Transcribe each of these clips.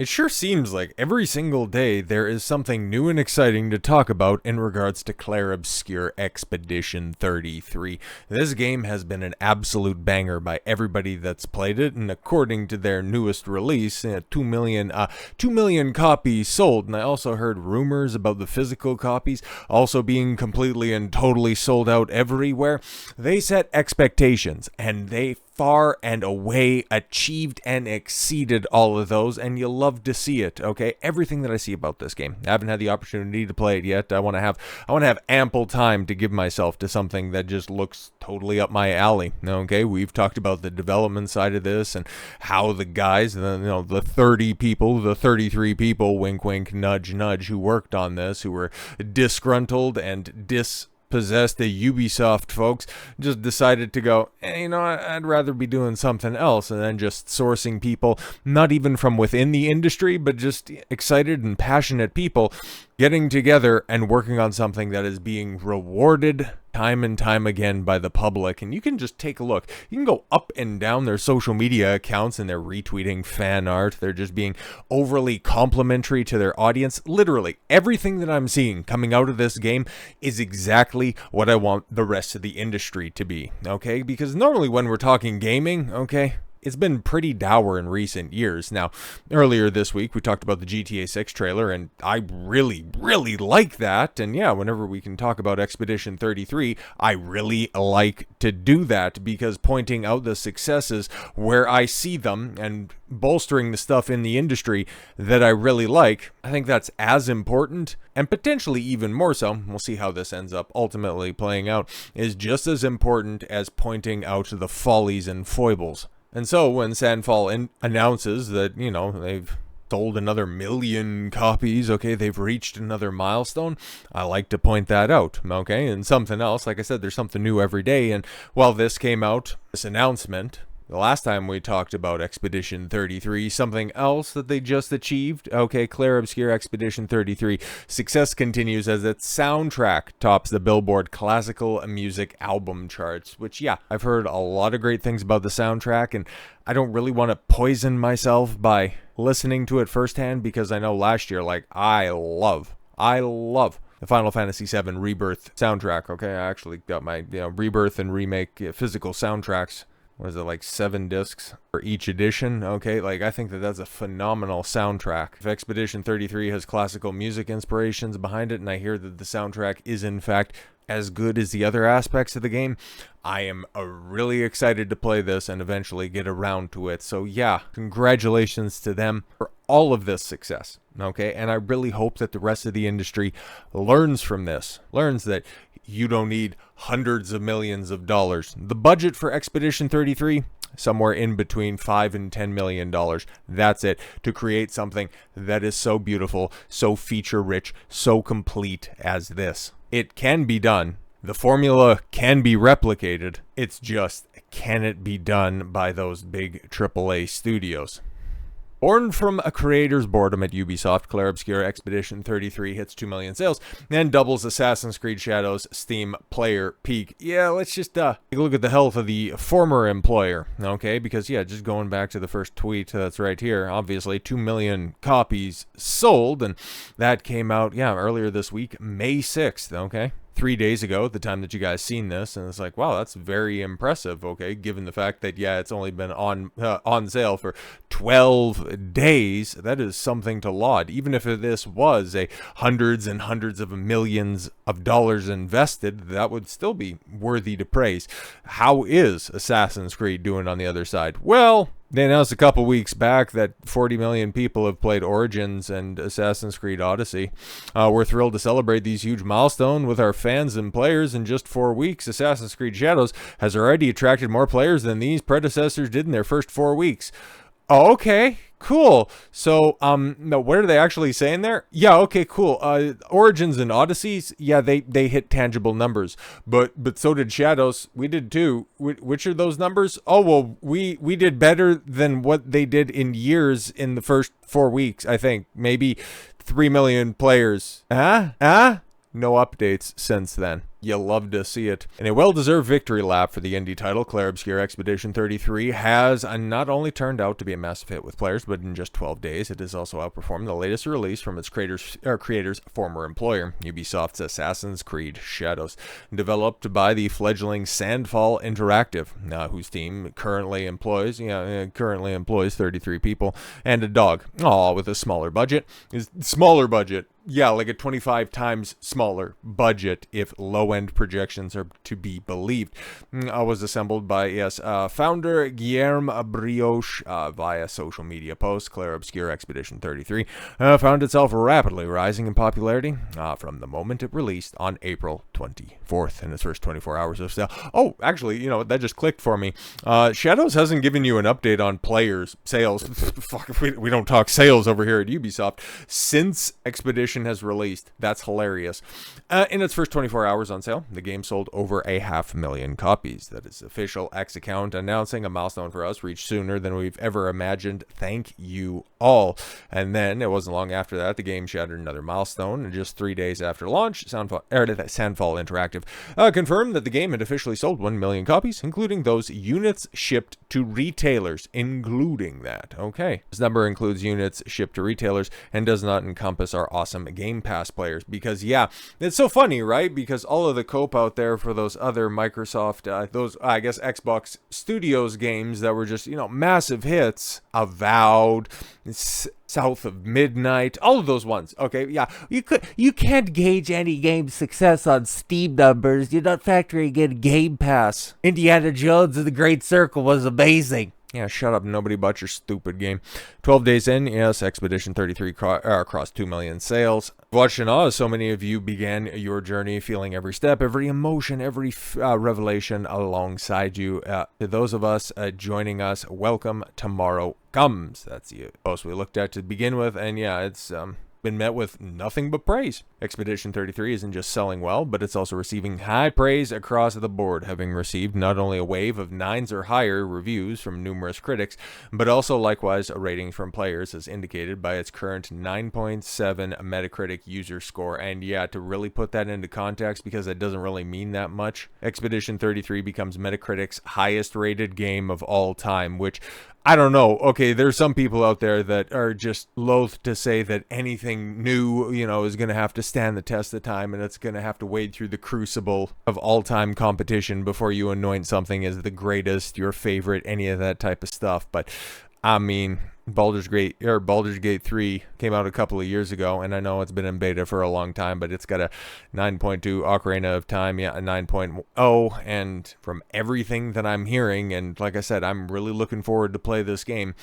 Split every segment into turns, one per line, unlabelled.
It sure seems like every single day there is something new and exciting to talk about in regards to Clair Obscur Expedition 33. This game has been an absolute banger by everybody that's played it, and according to their newest release, 2 million copies sold. And I also heard rumors about the physical copies also being completely and totally sold out everywhere. They set expectations, and they far and away achieved and exceeded all of those, and you'll love to see it. Okay, everything that I see about this game, I haven't had the opportunity to play it yet. I want to have ample time to give myself to something that just looks totally up my alley. Okay, we've talked about the development side of this and how the guys, the 30 people, the 33 people, wink wink nudge nudge, who worked on this, who were disgruntled and possessed, the Ubisoft folks just decided to go, I'd rather be doing something else, and then just sourcing people, not even from within the industry, but just excited and passionate people getting together and working on something that is being rewarded time and time again by the public. And you can just take a look. You can go up and down their social media accounts, and they're retweeting fan art. They're just being overly complimentary to their audience. Literally, everything that I'm seeing coming out of this game is exactly what I want the rest of the industry to be, okay? Because normally when we're talking gaming, okay, it's been pretty dour in recent years. Now, earlier this week, we talked about the GTA 6 trailer, and I really, really like that. And yeah, whenever we can talk about Expedition 33, I really like to do that, because pointing out the successes where I see them and bolstering the stuff in the industry that I really like, I think that's as important, and potentially even more so, we'll see how this ends up ultimately playing out, is just as important as pointing out the follies and foibles. And so when Sandfall announces that, they've sold another 1 million copies, okay, they've reached another milestone, I like to point that out, okay? And something else, like I said, there's something new every day. And while this came out, this announcement, the last time we talked about Expedition 33, something else that they just achieved, okay, Clair Obscur Expedition 33, success continues as its soundtrack tops the Billboard classical music album charts, which, yeah, I've heard a lot of great things about the soundtrack, and I don't really want to poison myself by listening to it firsthand, because I know last year, I love the Final Fantasy VII Rebirth soundtrack, okay? I actually got my, Rebirth and Remake physical soundtracks. What is it, 7 discs for each edition? Okay, I think that's a phenomenal soundtrack. If Expedition 33 has classical music inspirations behind it, and I hear that the soundtrack is in fact as good as the other aspects of the game, I am really excited to play this and eventually get around to it. So yeah, congratulations to them for all of this success, okay? And I really hope that the rest of the industry learns from this, learns that you don't need hundreds of millions of dollars. The budget for Expedition 33, somewhere in between $5 and $10 million. That's it, to create something that is so beautiful, so feature-rich, so complete as this. It can be done. The formula can be replicated. It's just, can it be done by those big AAA studios? Born from a creator's boredom at Ubisoft, Clair Obscur Expedition 33 hits 2 million sales and doubles Assassin's Creed Shadows' Steam player peak. Yeah, let's just take a look at the health of the former employer, okay? Because, yeah, just going back to the first tweet that's right here, obviously 2 million copies sold, and that came out, earlier this week, May 6th, okay? 3 days ago at the time that you guys seen this, and it's like, wow, that's very impressive, okay, given the fact that, it's only been on sale for 12 days. That is something to laud. Even if this was a hundreds and hundreds of millions of dollars invested, that would still be worthy to praise. How is Assassin's Creed doing on the other side? Well, they announced a couple weeks back that 40 million people have played Origins and Assassin's Creed Odyssey. We're thrilled to celebrate these huge milestones with our fans and players. In just 4 weeks, Assassin's Creed Shadows has already attracted more players than these predecessors did in their first 4 weeks. Oh, okay, cool. So, no, what are they actually saying there? Yeah, okay, cool. Origins and Odysseys, yeah, they hit tangible numbers, but so did Shadows. We did too. Which are those numbers? Oh, well, we did better than what they did in years in the first 4 weeks, I think. Maybe 3 million players. No updates since then. You love to see it. In a well-deserved victory lap for the indie title, Clair Obscur Expedition 33 has not only turned out to be a massive hit with players, but in just 12 days, it has also outperformed the latest release from its creator's former employer, Ubisoft's Assassin's Creed Shadows, developed by the fledgling Sandfall Interactive, whose team currently employs 33 people and a dog. Aw, with a smaller budget. Yeah, like a 25 times smaller budget if low-end projections are to be believed. Was assembled by, founder Guillermo Brioche via social media posts. Clair Obscur Expedition 33 found itself rapidly rising in popularity from the moment it released on April 24th in its first 24 hours of sale. Oh, actually, that just clicked for me. Shadows hasn't given you an update on sales. Fuck, we don't talk sales over here at Ubisoft since Expedition has released. That's hilarious. In its first 24 hours on sale, the game sold over 500,000 copies. That is official X account announcing a milestone for us reached sooner than we've ever imagined. Thank you all. And then it wasn't long after that the game shattered another milestone, and just 3 days after launch, Sandfall Interactive confirmed that the game had officially sold 1 million copies, including those units shipped to retailers, including that. Okay, this number includes units shipped to retailers and does not encompass our awesome Game Pass players, because it's so funny, right? Because all of the cope out there for those other Microsoft, Xbox Studios games that were just, massive hits, Avowed, South of Midnight, all of those ones. Okay, yeah, you can't gauge any game's success on Steam numbers. You're not factoring in Game Pass. Indiana Jones and the Great Circle was amazing. Yeah, shut up, nobody bought your stupid game. 12 days in, yes, Expedition 33 crossed 2 million sales. Watched in awe as so many of you began your journey, feeling every step, every emotion, every revelation alongside you. To those of us joining us, welcome tomorrow comes. That's the post we looked at to begin with, and it's been met with nothing but praise. Expedition 33 isn't just selling well, but it's also receiving high praise across the board, having received not only a wave of 9s or higher reviews from numerous critics, but also likewise a rating from players, as indicated by its current 9.7 Metacritic user score. And to really put that into context, because it doesn't really mean that much, Expedition 33 becomes Metacritic's highest rated game of all time, which I don't know. Okay, there's some people out there that are just loath to say that anything new, is going to have to stand the test of time, and it's going to have to wade through the crucible of all-time competition before you anoint something as the greatest, your favorite, any of that type of stuff. But I mean, Baldur's Gate 3 came out a couple of years ago, and I know it's been in beta for a long time, but it's got a 9.2 Ocarina of Time, a 9.0, and from everything that I'm hearing, and like I said, I'm really looking forward to play this game,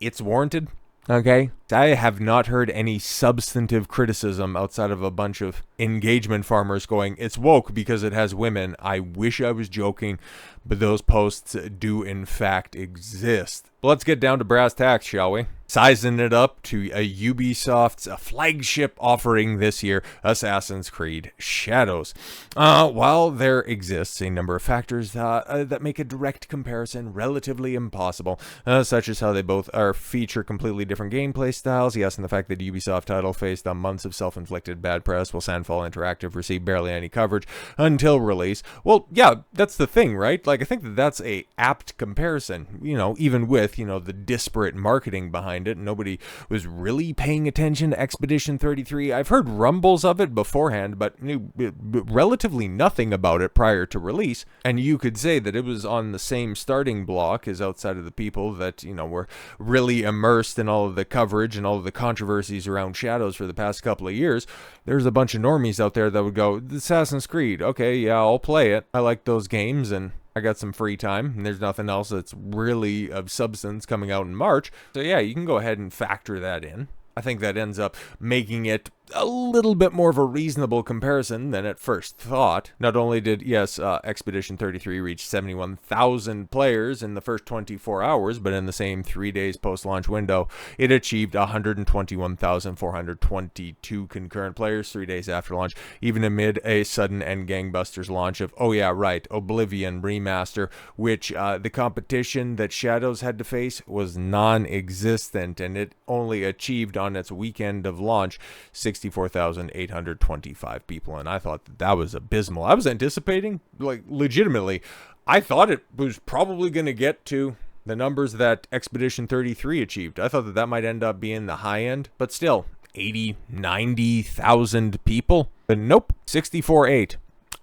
it's warranted. Okay, I have not heard any substantive criticism outside of a bunch of engagement farmers going, it's woke because it has women. I wish I was joking, but those posts do in fact exist. Let's get down to brass tacks, shall we? Sizing it up to Ubisoft's flagship offering this year, Assassin's Creed Shadows. While there exists a number of factors that make a direct comparison relatively impossible, such as how they both feature completely different gameplay styles, and the fact that the Ubisoft title faced months of self-inflicted bad press, while Sandfall Interactive received barely any coverage until release. Well, that's the thing, right? Like, I think that's a apt comparison, even with, the disparate marketing behind it. Nobody was really paying attention to Expedition 33. I've heard rumbles of it beforehand, but knew relatively nothing about it prior to release. And you could say that it was on the same starting block as outside of the people that, were really immersed in all of the coverage and all of the controversies around Shadows for the past couple of years. There's a bunch of normies out there that would go, Assassin's Creed, okay, yeah, I'll play it. I like those games, and I got some free time, and there's nothing else that's really of substance coming out in March. So you can go ahead and factor that in. I think that ends up making it a little bit more of a reasonable comparison than at first thought. Not only did, Expedition 33 reach 71,000 players in the first 24 hours, but in the same 3 days post-launch window, it achieved 121,422 concurrent players 3 days after launch, even amid a sudden and gangbusters launch of, Oblivion Remaster, which the competition that Shadows had to face was non-existent, and it only achieved on its weekend of launch 64,825 people, and I thought that was abysmal. I was anticipating, like, legitimately, I thought it was probably going to get to the numbers that Expedition 33 achieved. I thought that might end up being the high end, but still, 80, 90,000 people. But nope, 64.8.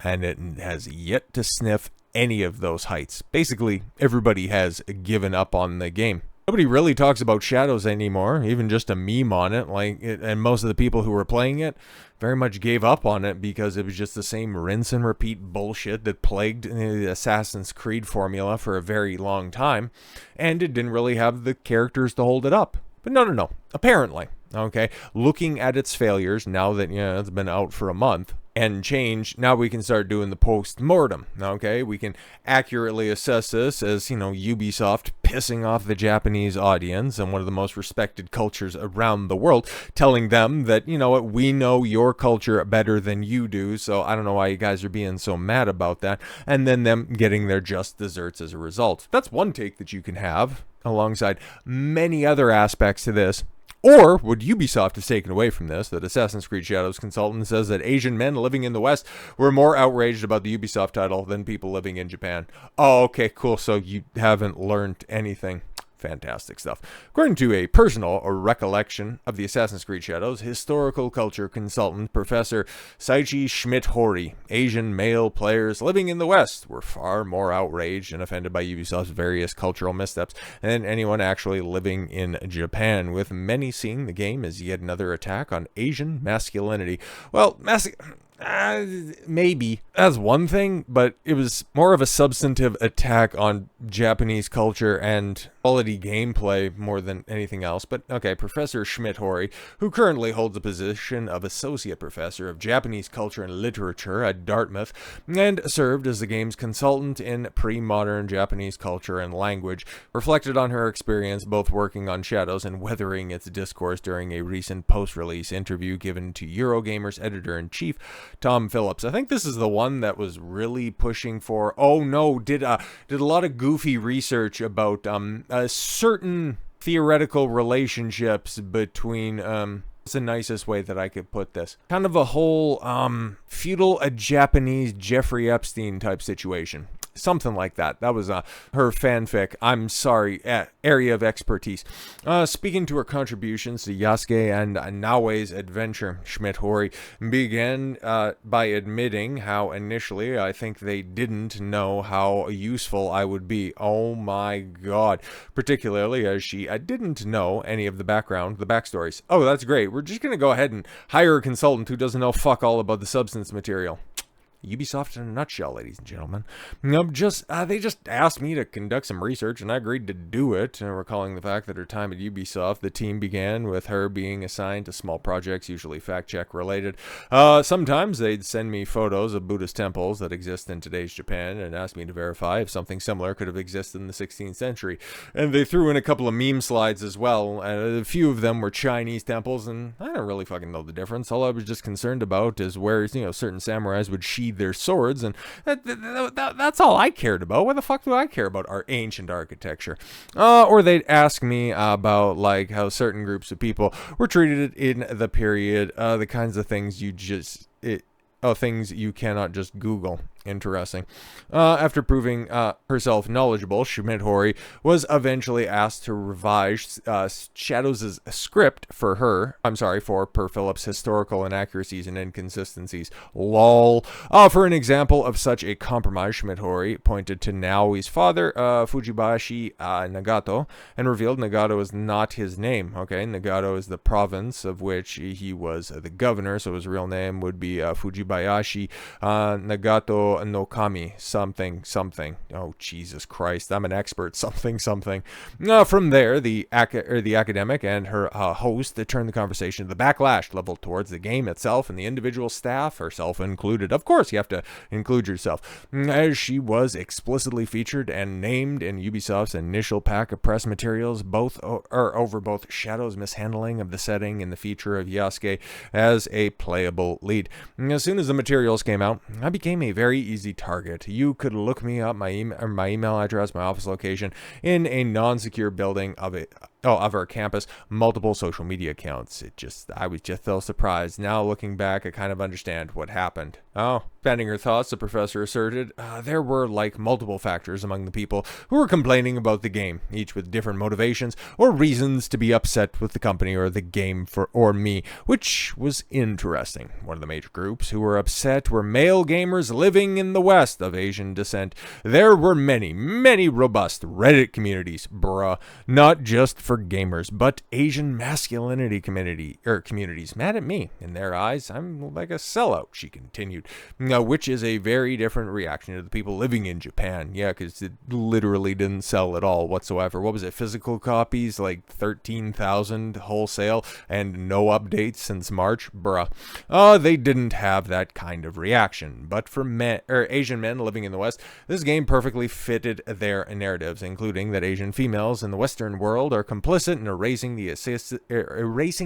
And it has yet to sniff any of those heights. Basically, everybody has given up on the game. Nobody really talks about Shadows anymore, even just a meme on it. And most of the people who were playing it very much gave up on it because it was just the same rinse and repeat bullshit that plagued the Assassin's Creed formula for a very long time, and it didn't really have the characters to hold it up. But no. Apparently, okay, looking at its failures now that it's been out for a month and change, now we can start doing the post-mortem. Okay, we can accurately assess this as Ubisoft pissing off the Japanese audience and one of the most respected cultures around the world, telling them that we know your culture better than you do, so I don't know why you guys are being so mad about that, and then them getting their just desserts as a result. That's one take that you can have alongside many other aspects to this. Or would Ubisoft have taken away from this that Assassin's Creed Shadows consultant says that Asian men living in the West were more outraged about the Ubisoft title than people living in Japan? Oh, okay, cool. So you haven't learned anything. Fantastic stuff. According to a personal recollection of the Assassin's Creed Shadows historical culture consultant, Professor Saichi Schmidt-Hori, Asian male players living in the West were far more outraged and offended by Ubisoft's various cultural missteps than anyone actually living in Japan, with many seeing the game as yet another attack on Asian masculinity. Well, maybe that's one thing, but it was more of a substantive attack on Japanese culture and quality gameplay more than anything else. But okay, Professor Schmidt-Hori, who currently holds the position of Associate Professor of Japanese Culture and Literature at Dartmouth and served as the game's consultant in pre-modern Japanese culture and language, reflected on her experience both working on Shadows and weathering its discourse during a recent post-release interview given to Eurogamer's editor-in-chief, Tom Phillips. I think this is the one that was really pushing for, did a lot of goofy research about certain theoretical relationships between what's the nicest way that I could put this? Kind of a whole feudal Japanese Jeffrey Epstein type situation. Something like that. That was her fanfic. I'm sorry, area of expertise. Speaking to her contributions to Yasuke and Naoe's adventure, Schmidt-Hori began by admitting how initially I think they didn't know how useful I would be. Oh my god. Particularly as she didn't know any of the backstories. Oh, that's great. We're just going to go ahead and hire a consultant who doesn't know fuck all about the substance material. Ubisoft in a nutshell, ladies and gentlemen. They just asked me to conduct some research, and I agreed to do it. Recalling the fact that her time at Ubisoft, the team began with her being assigned to small projects, usually fact-check related. Sometimes they'd send me photos of Buddhist temples that exist in today's Japan and ask me to verify if something similar could have existed in the 16th century. And they threw in a couple of meme slides as well. A few of them were Chinese temples, and I don't really fucking know the difference. All I was just concerned about is where certain samurais would sheathe their swords, and that's all I cared about. What the fuck do I care about our ancient architecture? Or they'd ask me about like how certain groups of people were treated in the period, the kinds of things things you cannot just Google. Interesting. After proving herself knowledgeable, Schmidt-Hori was eventually asked to revise Shadows' script for Per Phillips' historical inaccuracies and inconsistencies. Lol. For an example of such a compromise, Schmidt-Hori pointed to Naoi's father, Fujibashi Nagato, and revealed Nagato is not his name. Okay, Nagato is the province of which he was the governor, so his real name would be Fujibayashi Nagato no Kami, something. Oh, Jesus Christ, I'm an expert, something. From there, the academic and her host turned the conversation to the backlash leveled towards the game itself and the individual staff, herself included. Of course, you have to include yourself, as she was explicitly featured and named in Ubisoft's initial pack of press materials, over both Shadow's mishandling of the setting and the feature of Yasuke as a playable lead. As soon as the materials came out, I became a very easy target. You could look me up, my email address, my office location, in a non-secure building of of our campus, multiple social media accounts. I was just so surprised. Now looking back, I kind of understand what happened. Oh, expanding her thoughts, the professor asserted, there were like multiple factors among the people who were complaining about the game, each with different motivations or reasons to be upset with the company or the game or me, which was interesting. One of the major groups who were upset were male gamers living in the West of Asian descent. There were many, many robust Reddit communities, not just for gamers, but Asian masculinity communities. Mad at me. In their eyes, I'm like a sellout, she continued. Which is a very different reaction to the people living in Japan. Yeah, because it literally didn't sell at all whatsoever. What was it? Physical copies, like 13,000 wholesale, and no updates since March? They didn't have that kind of reaction. But for Asian men living in the West, this game perfectly fitted their narratives, including that Asian females in the Western world are complicit in erasing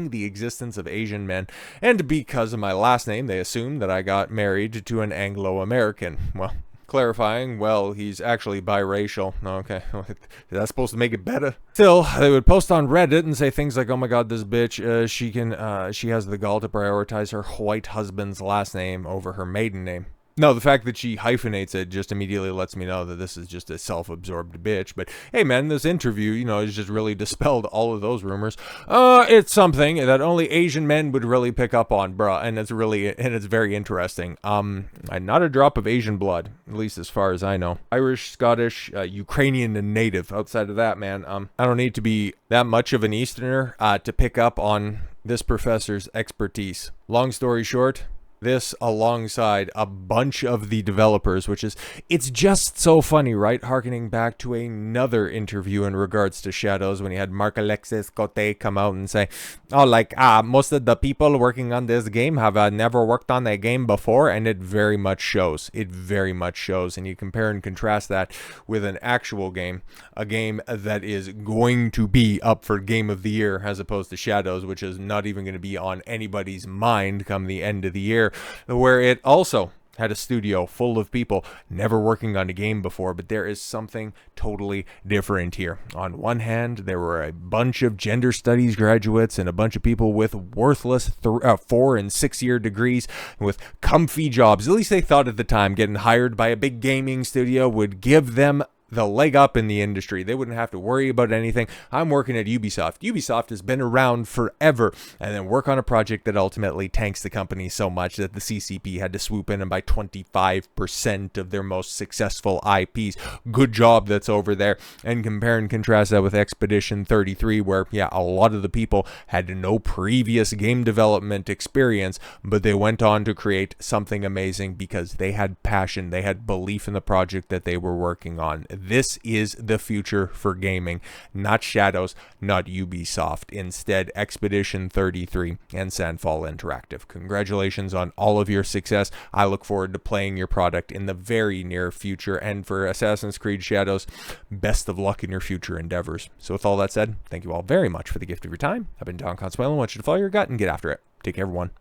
the existence of Asian men, and because of my last name, they assumed that I got married to an Anglo-American. Well, clarifying, he's actually biracial. Okay, is that supposed to make it better? Still, they would post on Reddit and say things like, "Oh my God, this bitch, she has the gall to prioritize her white husband's last name over her maiden name." No, the fact that she hyphenates it just immediately lets me know that this is just a self-absorbed bitch. But hey, man, this interview, has just really dispelled all of those rumors. It's something that only Asian men would really pick up on, and it's very interesting. Not a drop of Asian blood, at least as far as I know. Irish, Scottish, Ukrainian, and native. Outside of that, man, I don't need to be that much of an Easterner to pick up on this professor's expertise. Long story short, this alongside a bunch of the developers, it's just so funny, right? Harkening back to another interview in regards to Shadows when he had Marc-Alexis Cote come out and say, most of the people working on this game have never worked on a game before, and it very much shows. It very much shows. And you compare and contrast that with an actual game, a game that is going to be up for Game of the Year as opposed to Shadows, which is not even going to be on anybody's mind come the end of the year, where it also had a studio full of people never working on a game before, but there is something totally different here. On one hand, there were a bunch of gender studies graduates and a bunch of people with worthless 4 and 6 year degrees with comfy jobs. At least they thought at the time getting hired by a big gaming studio would give them the leg up in the industry. They wouldn't have to worry about anything. I'm working at Ubisoft. Ubisoft has been around forever, and then work on a project that ultimately tanks the company so much that the CCP had to swoop in and buy 25% of their most successful IPs. Good job that's over there. And compare and contrast that with Expedition 33, where, a lot of the people had no previous game development experience, but they went on to create something amazing because they had passion, they had belief in the project that they were working on. This is the future for gaming, not Shadows, not Ubisoft. Instead, Expedition 33 and Sandfall Interactive. Congratulations on all of your success. I look forward to playing your product in the very near future. And for Assassin's Creed Shadows, best of luck in your future endeavors. So with all that said, thank you all very much for the gift of your time. I've been Don Consuelo. I want you to follow your gut and get after it. Take care, everyone.